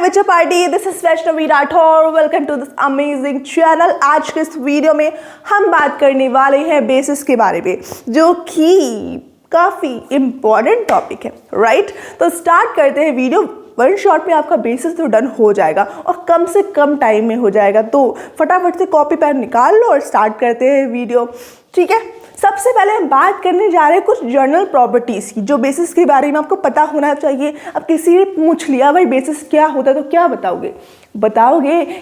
Which party, this is Vaishnavi Rathore. Welcome to this amazing channel. आज के इस वीडियो में हम बात करने वाले हैं बेसिस के बारे में, जो कि काफ़ी इम्पॉर्टेंट टॉपिक है, राइट। तो स्टार्ट करते हैं वीडियो। वन शॉट में आपका बेसिस तो डन हो जाएगा और कम से कम टाइम में हो जाएगा। तो फटाफट से कॉपी पेन निकाल लो और स्टार्ट करते हैं वीडियो, ठीक है। सबसे पहले हम बात करने जा रहे हैं कुछ जनरल प्रॉपर्टीज़ की, जो बेसिस के बारे में आपको पता होना चाहिए। अब किसी ने पूछ लिया भाई बेसिस क्या होता है, तो क्या बताओगे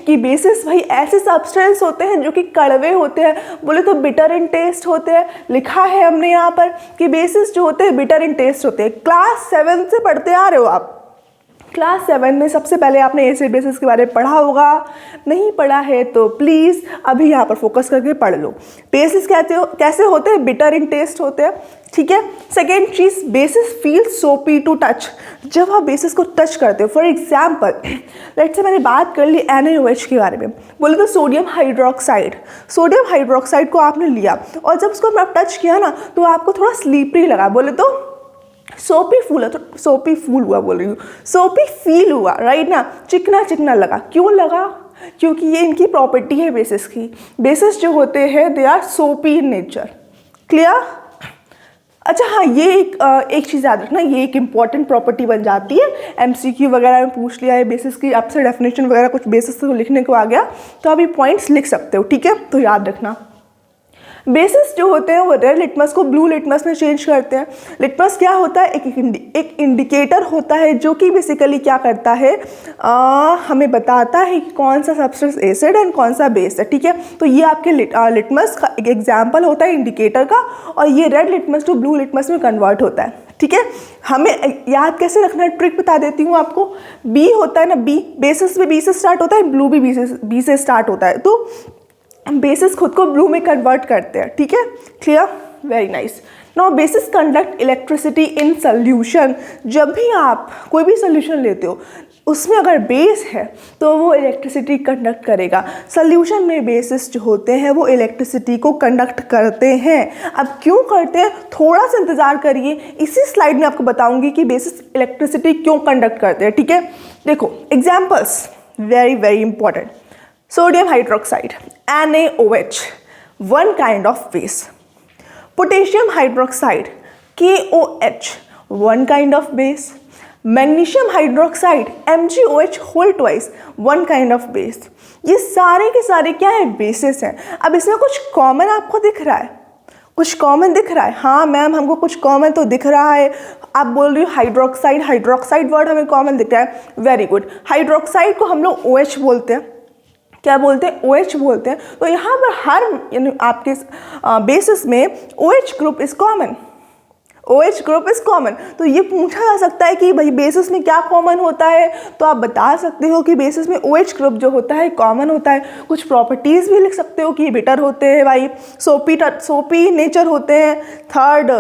कि बेसिस भाई ऐसे सब्सटेंस होते हैं जो कि कड़वे होते हैं, बोले तो बिटर इन टेस्ट होते हैं। लिखा है हमने यहाँ पर कि बेसिस जो होते हैं बिटर इन टेस्ट होते हैं। क्लास 7 से पढ़ते आ रहे हो आप। क्लास 7 में सबसे पहले आपने एसिड बेसिस के बारे में पढ़ा होगा। नहीं पढ़ा है तो प्लीज़ अभी यहाँ पर फोकस करके पढ़ लो। बेसिस कैसे होते हैं, बिटर इन टेस्ट होते हैं, ठीक है। सेकेंड चीज़, बेसिस फील सोपी टू टच। जब आप बेसिस को टच करते हो, फॉर एग्जाम्पल लेट्स से मैंने बात कर ली NaOH के बारे में, बोले तो सोडियम हाइड्रोक्साइड को आपने लिया और जब उसको आप टच किया ना तो आपको थोड़ा स्लीपरी लगा, बोले तो सोपी फील हुआ, राइट ना। चिकना लगा। क्यों लगा? क्योंकि ये इनकी प्रॉपर्टी है बेसिस की। बेसिस जो होते हैं दे आर सोपी इन नेचर। क्लियर? अच्छा हाँ, ये एक चीज़ याद रखना, ये एक इंपॉर्टेंट प्रॉपर्टी बन जाती है। MCQ वगैरह में पूछ लिया है बेसिस की, आपसे डेफिनेशन वगैरह कुछ बेसिस को लिखने को आ गया तो आप ये पॉइंट्स लिख सकते हो, ठीक है। तो याद रखना, बेसिस जो होते हैं वो रेड लिटमस को ब्लू लिटमस में चेंज करते हैं। लिटमस क्या होता है? एक इंडिकेटर होता है जो कि बेसिकली क्या करता है, हमें बताता है कि कौन सा सब्सटेंस एसिड एंड कौन सा बेस है, ठीक है। तो ये आपके लिटमस का एक एग्जाम्पल होता है इंडिकेटर का, और ये red litmus to blue litmus में कन्वर्ट होता है, ठीक है। हमें याद कैसे रखना है, ट्रिक बता देती हूँ आपको। बी होता है ना, बी बेसिस में बी से स्टार्ट होता है, ब्लू भी बी से स्टार्ट होता है, तो बेसिस खुद को ब्लू में कन्वर्ट करते हैं, ठीक है। Clear? Very nice. Now basis conduct electricity in solution. जब भी आप कोई भी सोल्यूशन लेते हो उसमें अगर बेस है तो वो इलेक्ट्रिसिटी कंडक्ट करेगा। सोल्यूशन में बेसिस जो होते हैं वो इलेक्ट्रिसिटी को कंडक्ट करते हैं। अब क्यों करते हैं, थोड़ा सा इंतजार करिए, इसी स्लाइड में आपको बताऊंगी कि बेसिस इलेक्ट्रिसिटी क्यों कंडक्ट करते हैं, ठीक है। देखो examples, very very important. Sodium hydroxide, NaOH, one kind of base. Potassium hydroxide, KOH, one kind of base. Magnesium hydroxide, MgOH whole twice, one kind of base. ये सारे के सारे क्या है, बेसिस हैं। अब इसमें कुछ कॉमन आपको दिख रहा है? कुछ कॉमन दिख रहा है? हाँ मैम, हमको कुछ कॉमन तो दिख रहा है। आप बोल रही हो हाइड्रोक्साइड वर्ड हमें कॉमन दिख रहा है, वेरी गुड। हाइड्रोक्साइड को हम लोग OH बोलते हैं। क्या बोलते हैं? OH बोलते हैं। तो यहाँ पर हर यानी आपके बेसिस में OH ग्रुप इज कॉमन। तो ये पूछा जा सकता है कि भाई बेसिस में क्या कॉमन होता है, तो आप बता सकते हो कि बेसिस में OH ग्रुप जो होता है कॉमन होता है। कुछ प्रॉपर्टीज़ भी लिख सकते हो कि ये बिटर होते हैं भाई, सोपी नेचर होते हैं। थर्ड,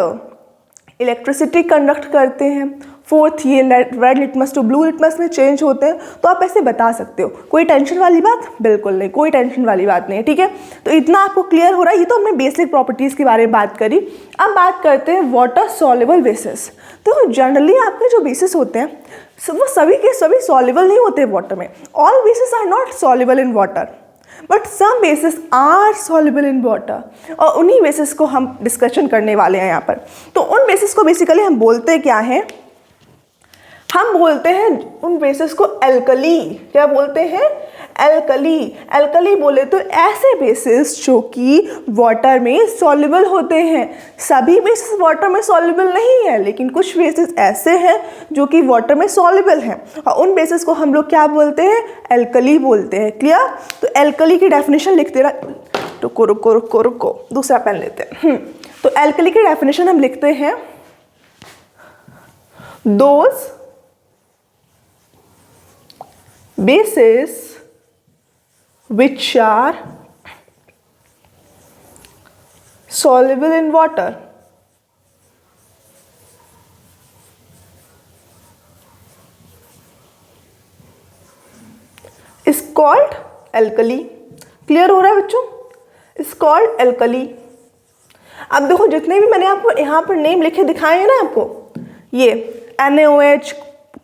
इलेक्ट्रिसिटी कंडक्ट करते हैं। फोर्थ, ये red litmus to blue litmus में चेंज होते हैं। तो आप ऐसे बता सकते हो। कोई टेंशन वाली बात? बिल्कुल नहीं, कोई टेंशन वाली बात नहीं है, ठीक है। तो इतना आपको क्लियर हो रहा है। ये तो हमने बेसिक प्रॉपर्टीज़ के बारे में बात करी। अब बात करते हैं वाटर सॉल्युबल बेसिस। तो जनरली आपके जो बेसिस होते हैं वो सभी के सभी सॉल्युबल नहीं होते वाटर में। All bases are not soluble in water, but some bases are soluble in water, और उन्हीं बेसिस को हम डिस्कशन करने वाले हैं यहाँ पर। तो उन बेसिस को बेसिकली हम बोलते क्या हैं, हम बोलते हैं उन बेसिस को एल्कली। क्या बोलते हैं? एल्कली बोले तो ऐसे बेसिस जो कि वाटर में सॉल्युबल होते हैं। सभी बेसिस वाटर में सॉल्युबल नहीं है, लेकिन कुछ बेसिस ऐसे हैं जो कि वाटर में सॉल्युबल हैं, और उन बेसिस को हम लोग क्या बोलते हैं? एल्कली बोलते हैं। क्लियर? तो एल्कली की डेफिनेशन लिखते रहा। रुको, दूसरा पेन लेते हैं। तो एल्कली की डेफिनेशन हम लिखते हैं, those bases which are soluble in water is called alkali। Clear हो रहा है बच्चों? is called alkali। अब देखो जितने भी मैंने आपको यहाँ पर नेम लिखे दिखाए हैं ना आपको, ये NaOH,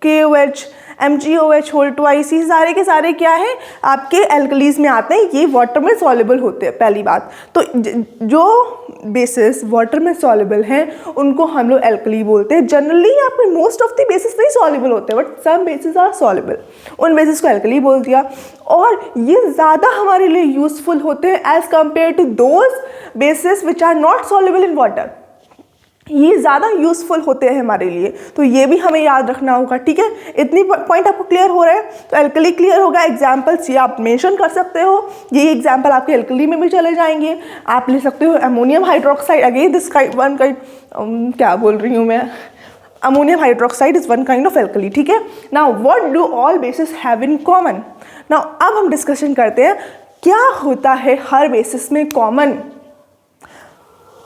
KOH, MgOH whole twice, ये सारे के सारे क्या है आपके एल्कलीज में आते हैं, ये वाटर में सॉल्युबल होते हैं पहली बात। तो जो बेसिस वाटर में सॉल्युबल हैं उनको हम लोग एल्कली बोलते हैं। जनरली आपके मोस्ट ऑफ द बेसिस नहीं सॉल्युबल होते हैं, but some bases are soluble, उन बेसिस को एल्कली बोल दिया। और ये ज़्यादा हमारे लिए यूजफुल होते हैं as compare to those bases which are not soluble in water, ये ज़्यादा यूज़फुल होते हैं हमारे लिए, तो ये भी हमें याद रखना होगा। ठीक है, इतनी पॉइंट आपको क्लियर हो रहा है, तो एल्कली क्लियर होगा। एग्जाम्पल्स ये आप मेंशन कर सकते हो, ये एग्जाम्पल आपके एल्कली में भी चले जाएंगे। आप ले सकते हो ammonium hydroxide, again this one kind, क्या बोल रही हूँ मैं, ammonium hydroxide is one kind of alkali. ठीक है, now what do all basis have in common. Now अब हम डिस्कशन करते हैं क्या होता है हर बेसिस में कॉमन।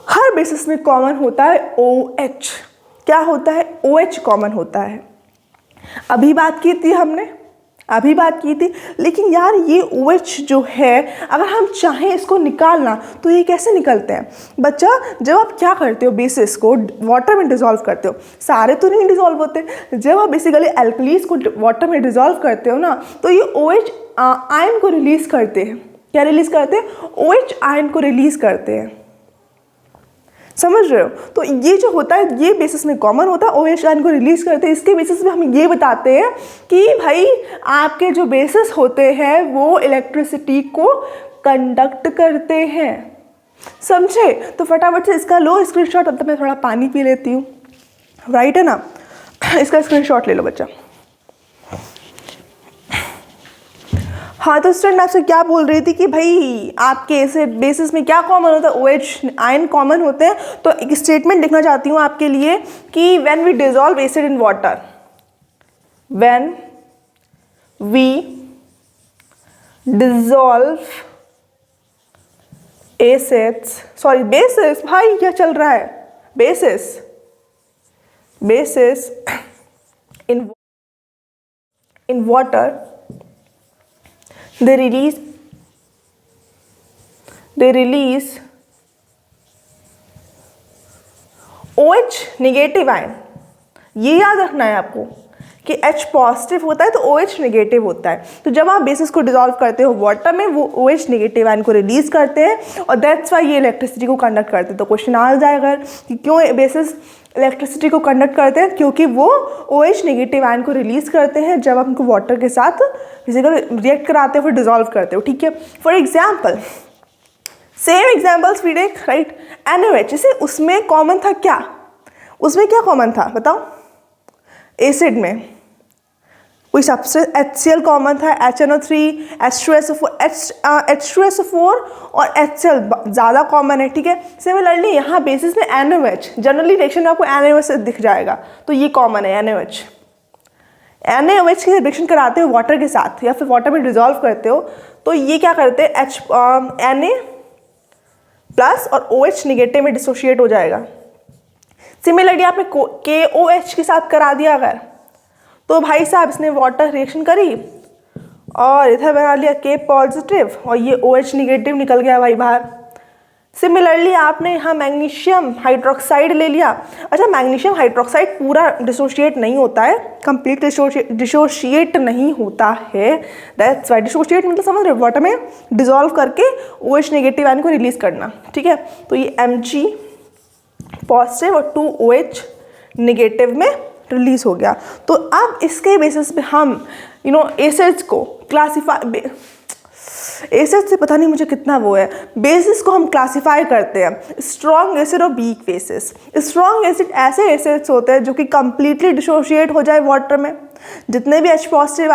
हर बेसिस में कॉमन होता है OH। क्या होता है? OH कॉमन होता है। अभी बात की थी हमने, अभी बात की थी, लेकिन यार ये OH जो है अगर हम चाहें इसको निकालना तो ये कैसे निकलते हैं बच्चा? जब आप क्या करते हो, बेसिस को वाटर में डिज़ोल्व करते हो, सारे तो नहीं डिज़ोल्व होते, जब आप बेसिकली एल्कलीज को वाटर में डिज़ोल्व करते हो ना, तो ये OH आयन को रिलीज़ करते हैं। क्या रिलीज़ करते हैं? OH आयन को रिलीज़ करते हैं। समझ रहे हो? तो ये जो होता है ये बेसिस में कॉमन होता है, OH आयन को रिलीज करते हैं। इसके बेसिस पे हम ये बताते हैं कि भाई आपके जो बेसिस होते हैं वो इलेक्ट्रिसिटी को कंडक्ट करते हैं। समझे? तो फटाफट से इसका लो स्क्रीनशॉट। अब तक मैं थोड़ा पानी पी लेती हूँ, राइट है ना? इसका स्क्रीनशॉट ले लो बच्चा। हाँ, तो स्टूडेंट आपसे क्या बोल रही थी कि भाई आपके ऐसे बेसिस में क्या कॉमन होता है? OH आयन कॉमन होते हैं। तो एक स्टेटमेंट लिखना चाहती हूँ आपके लिए कि when we dissolve acid in water, when we dissolve acids, sorry bases, भाई क्या चल रहा है, bases in water, they release OH negative ion. ये याद रखना है आपको कि H पॉजिटिव होता है तो OH नेगेटिव होता है। तो जब आप बेसिस को डिसॉल्व करते हो वाटर में, वो OH नेगेटिव आयन को रिलीज करते हैं और दैट्स वाई ये इलेक्ट्रिसिटी को कंडक्ट करते हैं। तो क्वेश्चन आ जाएगा कि क्यों बेसिस इलेक्ट्रिसिटी को कंडक्ट करते हैं? क्योंकि वो OH नेगेटिव आयन को रिलीज करते हैं जब आप उनको वाटर के साथ फिजिकल रिएक्ट कराते हो, फिर डिसॉल्व करते हो। ठीक है, for example same examples we take, right? NaOH, जैसे उसमें कॉमन था क्या? उसमें क्या कॉमन था बताओ? एसिड में कोई सबसे HCl कॉमन था, HNO3, H2SO4 और HCl ज़्यादा कॉमन है। ठीक है, सिमिलरली यहाँ बेसिस में NaOH, जनरली रिएक्शन आपको NaOH से दिख जाएगा, तो ये कॉमन है NaOH। NaOH की रिएक्शन कराते हो वाटर के साथ या फिर वाटर में डिजॉल्व करते हो, तो ये क्या करते हैं, Na प्लस और OH निगेटिव में डिसोशिएट हो जाएगा। सिमिलरली आपने KOH के साथ करा दिया अगर, तो भाई साहब इसने वाटर रिएक्शन करी और इधर बना लिया K पॉजिटिव और ये OH निगेटिव निकल गया भाई बाहर। सिमिलरली आपने यहाँ मैग्नीशियम हाइड्रोक्साइड ले लिया। अच्छा, मैग्नीशियम हाइड्रोक्साइड पूरा डिसोशिएट नहीं होता है, कंप्लीट डिसोशिएट नहीं होता है, दैट्स वाई डिसोशिएट मतलब समझ रहे हो, वाटर में डिसॉल्व करके OH नेगेटिव आयन को रिलीज करना। ठीक है, तो ये Mg पॉजिटिव और 2OH नेगेटिव में रिलीज हो गया। तो अब इसके बेसिस पे हम एसिड्स को क्लासीफाई, एसिड से पता नहीं मुझे कितना वो है, बेसिस को हम क्लासीफाई करते हैं स्ट्रॉन्ग एसिड और वीक बेसिस। स्ट्रॉन्ग एसिड ऐसे एसिड्स होते हैं जो कि कंप्लीटली डिसोशिएट हो जाए वाटर में, जितने भी H positive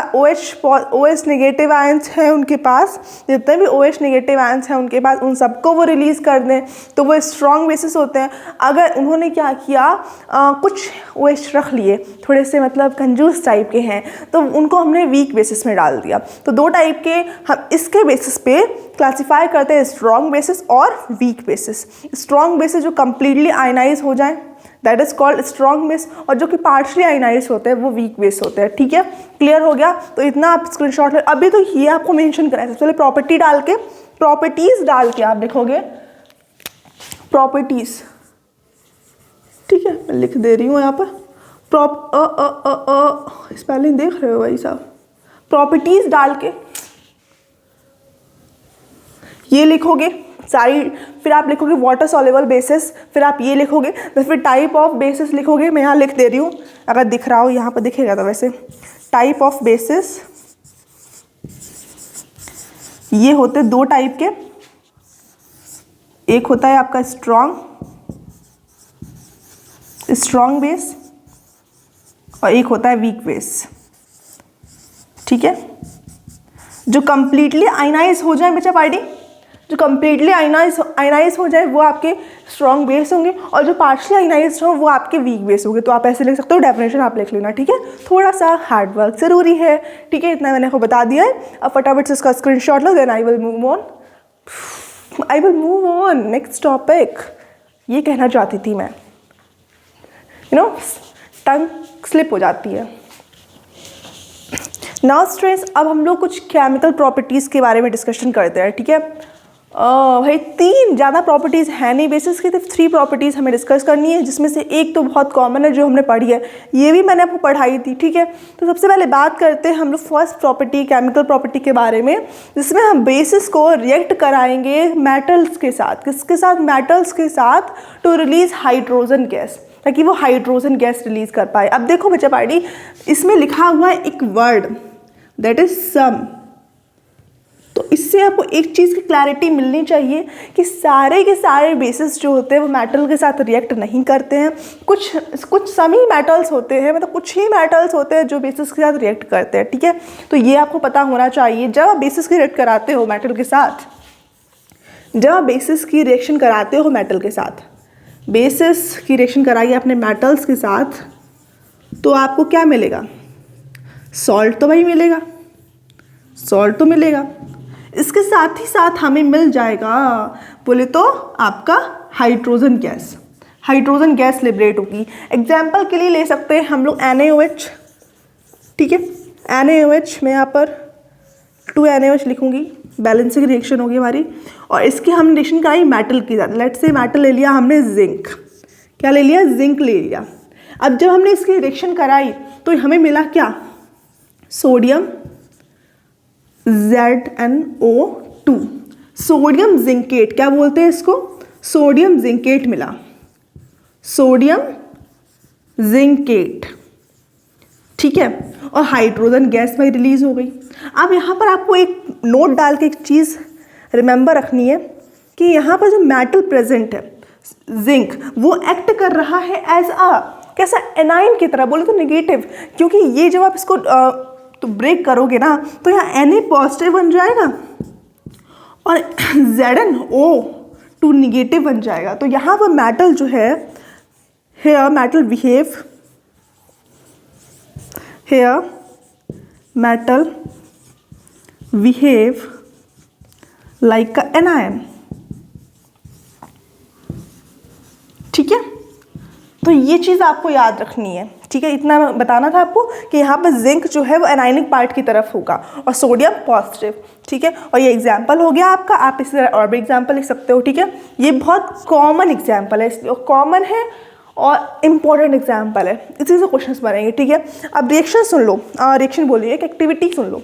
OH negative ions हैं उनके पास, जितने भी OH नेगेटिव आयंस हैं उनके पास, उन सबको वो रिलीज़ कर दें, तो वो स्ट्रॉन्ग बेसिस होते हैं। अगर उन्होंने क्या किया, कुछ OH रख लिए, थोड़े से मतलब कंजूस टाइप के हैं, तो उनको हमने वीक बेसिस में डाल दिया। तो दो टाइप के हम इसके बेसिस पे क्लासीफाई करते हैं, स्ट्रॉन्ग बेसिस और वीक बेसिस। स्ट्रॉन्ग बेसिस जो कम्प्लीटली आयनाइज हो जाए, that is called strong base, और जो कि पार्शली आयनाइज होते हैं वो वीक बेस होते हैं। ठीक है, क्लियर हो गया? तो इतना आप स्क्रीनशॉट ले। अभी तो ये आपको मेंशन करा है, सबसे पहले प्रॉपर्टी डाल के, प्रॉपर्टीज डाल के आप लिखोगे प्रॉपर्टीज। ठीक है, मैं लिख दे रही हूँ यहाँ पर स्पेलिंग देख रहे हो भाई साहब, प्रॉपर्टीज डाल के ये लिखोगे सारी, फिर आप लिखोगे वाटर सॉल्युबल बेसिस, फिर आप ये लिखोगे, तो फिर टाइप ऑफ बेसिस लिखोगे। मैं यहाँ लिख दे रही हूँ, अगर दिख रहा हो यहाँ पर दिखेगा तो वैसे टाइप ऑफ बेसिस ये होते दो टाइप के, एक होता है आपका स्ट्रॉन्ग बेस और एक होता है वीक बेस। ठीक है, जो कंप्लीटली आयनाइज हो जाए बच्चा पार्टी, जो कंप्लीटली आयनाइज हो जाए वो आपके स्ट्रॉन्ग बेस होंगे, और जो पार्शली आयनाइज हो वो आपके वीक बेस होंगे। तो आप ऐसे लिख सकते हो, डेफिनेशन आप लिख लेना। ठीक है, थोड़ा सा हार्ड वर्क ज़रूरी है। ठीक है, इतना मैंने आपको बता दिया है। अब फटाफट से इसका स्क्रीनशॉट लो, then I will move on next topic. ये कहना चाहती थी मैं, टंग स्लिप हो जाती है। नाउ स्ट्रेस, अब हम लोग कुछ केमिकल प्रॉपर्टीज़ के बारे में डिस्कशन करते हैं। ठीक है, भाई तीन ज़्यादा प्रॉपर्टीज़ है नहीं बेसिस की, तो 3 प्रॉपर्टीज़ हमें डिस्कस करनी है, जिसमें से एक तो बहुत कॉमन है जो हमने पढ़ी है, ये भी मैंने आपको पढ़ाई थी। ठीक है, तो सबसे पहले बात करते हैं हम लोग फर्स्ट प्रॉपर्टी, केमिकल प्रॉपर्टी के बारे में, जिसमें हम बेसिस को रिएक्ट कराएंगे मेटल्स के साथ। किसके साथ? मेटल्स के साथ, टू रिलीज हाइड्रोजन गैस, ताकि वो हाइड्रोजन गैस रिलीज कर पाए। अब देखो बच्चा पार्टी, इसमें लिखा हुआ है एक वर्ड, दैट इज सम। तो इससे आपको एक चीज़ की क्लैरिटी मिलनी चाहिए कि सारे के सारे बेसिस जो होते हैं वो मेटल के साथ रिएक्ट नहीं करते हैं। कुछ सम ही मेटल्स होते हैं, मतलब कुछ ही मेटल्स होते हैं जो बेसिस के साथ रिएक्ट करते हैं। ठीक है, तो ये आपको पता होना चाहिए। जब आप बेसिस की रिएक्ट कराते हो मेटल के साथ, जब आप बेसिस की रिएक्शन कराते हो मेटल के साथ, बेसिस की रिएक्शन कराइए अपने मेटल्स के साथ, तो आपको क्या मिलेगा? सॉल्ट तो भाई मिलेगा, सॉल्ट तो मिलेगा। इसके साथ ही साथ हमें मिल जाएगा, बोले तो आपका hydrogen gas. Hydrogen gas liberate होगी। एग्जाम्पल के लिए ले सकते हैं हम लोग NaOH। ठीक है, NaOH में यहाँ पर 2 NaOH लिखूंगी, बैलेंसिंग रिएक्शन होगी हमारी, और इसकी हमने रिएक्शन कराई मेटल के साथ। लेट्स से मेटल ले लिया हमने जिंक, क्या ले लिया? जिंक ले लिया। अब जब हमने इसकी रिएक्शन कराई तो हमें मिला क्या? सोडियम ZnO2, सोडियम जिंकेट, क्या बोलते हैं इसको? सोडियम जिंकेट मिला, सोडियम जिंकेट। ठीक है, और हाइड्रोजन गैस में रिलीज हो गई। अब यहाँ पर आपको एक नोट डाल के एक चीज़ रिमेंबर रखनी है कि यहाँ पर जो मेटल प्रेजेंट है जिंक, वो एक्ट कर रहा है एज अ कैसा? एनाइन की तरह, बोले तो नेगेटिव, क्योंकि ये जब आप इसको तो ब्रेक करोगे ना तो यहाँ Na पॉजिटिव बन जाएगा और ZnO2 निगेटिव बन जाएगा। तो यहाँ पर मेटल जो है, here metal behave like a anion. ठीक है, तो ये चीज़ आपको याद रखनी है। ठीक है, इतना बताना था आपको कि यहाँ पर जिंक जो है वो एनायनिक पार्ट की तरफ होगा और सोडियम पॉजिटिव। ठीक है, और ये एग्जाम्पल हो गया आपका। आप इस तरह और भी एग्जाम्पल लिख सकते हो। ठीक है, ये बहुत कॉमन एग्जाम्पल है, इसलिए कॉमन है और इम्पॉर्टेंट एग्जाम्पल है, इसी से क्वेश्चन बनेंगे। ठीक है, अब रिएक्शन सुन लो, रिएक्शन बोलिए, एक एक्टिविटी सुन लो।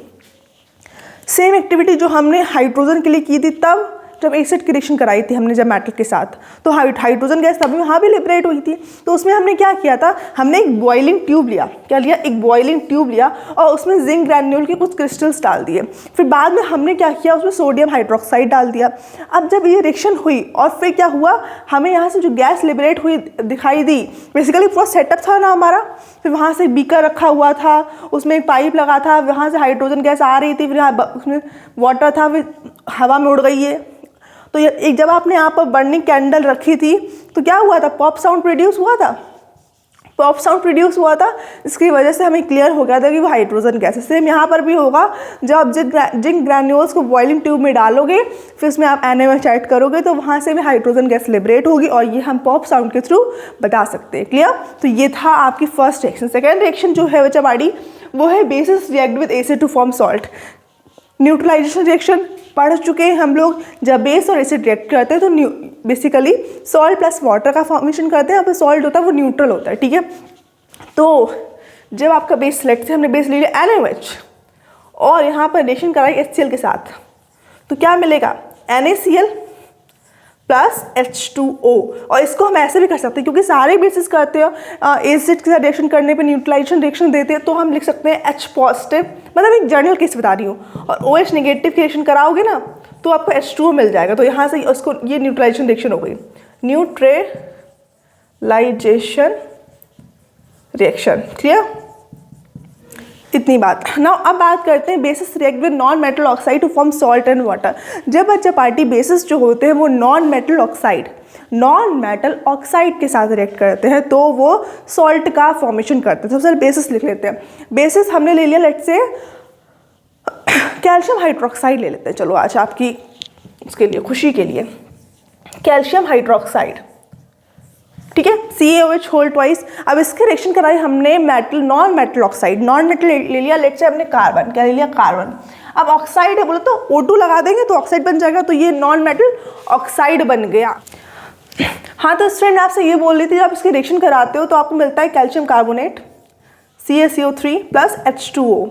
सेम एक्टिविटी जो हमने हाइड्रोजन के लिए की थी तब, जब एसिड की रिएक्शन कराई थी हमने जब मेटल के साथ, तो हाइड्रोजन गैस तभी वहाँ भी लिबरेट हुई थी। तो उसमें हमने क्या किया था? हमने एक बॉइलिंग ट्यूब लिया। क्या लिया? एक बॉइलिंग ट्यूब लिया और उसमें जिंक ग्रैन्यूल के कुछ क्रिस्टल्स डाल दिए। फिर बाद में हमने क्या किया? उसमें सोडियम हाइड्रोक्साइड डाल दिया। अब जब ये रिएक्शन हुई और फिर क्या हुआ, हमें यहाँ से जो गैस लिबरेट हुई दिखाई दी, बेसिकली पूरा सेटअप था ना हमारा। फिर वहाँ से बीकर रखा हुआ था, उसमें एक पाइप लगा था, वहाँ से हाइड्रोजन गैस आ रही थी, फिर उसमें वाटर था, फिर हवा में उड़ गई है। तो ये एक जब आपने यहाँ पर बर्निंग कैंडल रखी थी तो क्या हुआ था? पॉप साउंड प्रोड्यूस हुआ था, पॉप साउंड प्रोड्यूस हुआ था। इसकी वजह से हमें क्लियर हो गया था कि वो हाइड्रोजन गैस है। सेम यहाँ पर भी होगा, जब आप जिंक ग्रैन्यूल्स को बॉइलिंग ट्यूब में डालोगे, फिर उसमें आप NaOH ऐड करोगे, तो वहाँ से भी हाइड्रोजन गैस लिबरेट होगी और ये हम पॉप साउंड के थ्रू बता सकते हैं। क्लियर? तो ये था आपकी फर्स्ट रिएक्शन। सेकेंड रिएक्शन जो है बच्चा बाड़ी, वो है bases react with acid to form salt. Neutralization reaction पढ़ चुके हैं हम लोग। जब बेस और एसिड रिएक्ट करते हैं तो बेसिकली सॉल्ट प्लस वाटर का फॉर्मेशन करते हैं। यहाँ पर सॉल्ट होता है वो न्यूट्रल होता है। ठीक है, तो जब आपका बेस सेलेक्ट से हमने बेस ले लिया NaOH और यहाँ पर रिएक्शन कराई HCl के साथ, तो क्या मिलेगा NaCl प्लस H2O। और इसको हम ऐसे भी कर सकते हैं क्योंकि सारे बेसिस करते हो एसिड के साथ रिएक्शन करने पे न्यूट्रलाइजेशन रिएक्शन देते हैं, तो हम लिख सकते हैं H पॉजिटिव, मतलब एक जनरल केस बता रही हूँ, और OH नेगेटिव की रिएक्शन कराओगे ना तो आपको H2O मिल जाएगा। तो यहाँ से उसको ये न्यूट्रलाइजेशन रिएक्शन हो गई, न्यूट्रलाइजेशन रिएक्शन। क्लियर, इतनी बात ना। अब बात करते हैं bases react with non metal oxide to form salt and water. जब बच्चा पार्टी बेसिस जो होते हैं वो नॉन मेटल ऑक्साइड के साथ रिएक्ट करते हैं तो वो सॉल्ट का फॉर्मेशन करते हैं। सबसे पहले बेसिस लिख लेते हैं। बेसिस हमने ले लिया, लेट से कैल्शियम हाइड्रोक्साइड ले लेते हैं। चलो आज आपकी उसके लिए खुशी के लिए कैल्शियम हाइड्रोक्साइड, ठीक है, CaOH होल ट्वाइस। अब इसके रिएक्शन कराई हमने non metal oxide, non metal ले लिया, लेट से हमने कार्बन, क्या ले लिया कार्बन। अब ऑक्साइड है बोलो तो O2 लगा देंगे तो ऑक्साइड बन जाएगा, तो ये नॉन मेटल ऑक्साइड बन गया। हाँ तो स्टूडेंट आपसे ये बोल रही थी, जब इसके रिएक्शन कराते हो तो आपको मिलता है calcium carbonate CaCO3 plus H2O।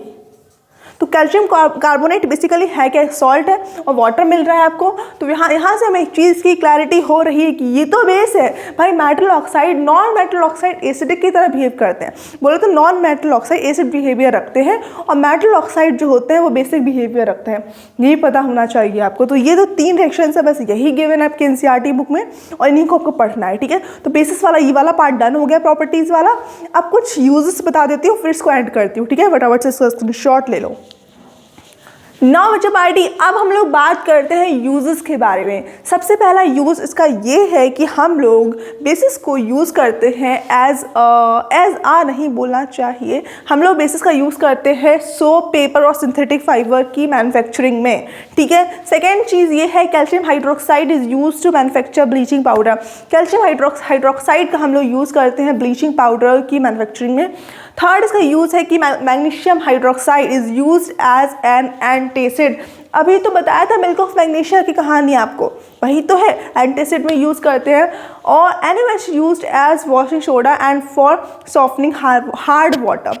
तो कैल्शियम कार्बोनेट बेसिकली है क्या, सॉल्ट है, और वाटर मिल रहा है आपको। तो यहाँ से हमें एक चीज़ की क्लैरिटी हो रही है कि ये तो बेस है भाई, metal oxide non metal oxide acidic की तरह बिहेव करते हैं। बोले तो non metal oxide acid behaviour रखते हैं और मेटल ऑक्साइड जो होते हैं वो बेसिक बिहेवियर रखते हैं। यही पता होना चाहिए आपको। तो ये तो 3 रिएक्शन है, बस यही गिवन है आपके NCERT बुक में और इन्हीं को आपको पढ़ना है, ठीक है। तो बेसिस वाला ये वाला पार्ट डन हो गया, प्रॉपर्टीज़ वाला। अब कुछ यूजेस बता देती हूँ फिर इसको ऐड करती हूँ, ठीक है। फटाफट से इसको स्क्रीनशॉट ले लो। नाउ बच्चा पार्टी, अब हम लोग बात करते हैं यूजेस के बारे में। सबसे पहला यूज़ इसका ये है कि हम लोग बेसिस को यूज़ करते हैं एज आ नहीं बोलना चाहिए, हम लोग बेसिस का यूज़ करते हैं सोप, पेपर और सिंथेटिक फाइबर की मैन्युफैक्चरिंग में, ठीक है। सेकेंड चीज़ ये है calcium hydroxide is use to manufacture bleaching powder. Calcium hydroxide का हम लोग यूज़ करते हैं ब्लीचिंग पाउडर की मैन्युफैक्चरिंग में। थर्ड इसका यूज़ है कि magnesium hydroxide is used as an antacid. अभी तो बताया था मिल्क ऑफ मैग्नीशिया की कहानी आपको, वही तो है, एंटासिड में यूज़ करते हैं। और NaOH used as washing soda and for softening hard water.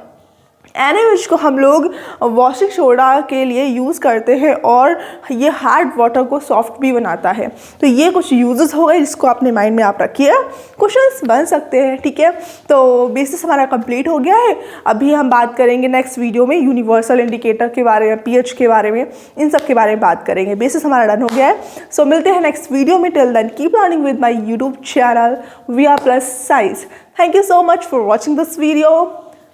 NaOH को हम लोग वॉशिंग सोडा के लिए यूज़ करते हैं और ये हार्ड वाटर को सॉफ्ट भी बनाता है। तो ये कुछ यूजेस हो गए जिसको अपने माइंड में आप रखिए, क्वेश्चंस बन सकते हैं, ठीक है। तो बेसिस हमारा कंप्लीट हो गया है। अभी हम बात करेंगे नेक्स्ट वीडियो में यूनिवर्सल इंडिकेटर के बारे में, pH के बारे में, इन सब के बारे में बात करेंगे। बेसिस हमारा डन हो गया है। सो मिलते हैं नेक्स्ट वीडियो में। Till then keep learning with my YouTube channel VR+Science। Thank you so much for watching this video.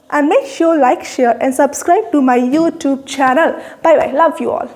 And make sure like, share and subscribe to my YouTube channel. Bye bye. Love you all.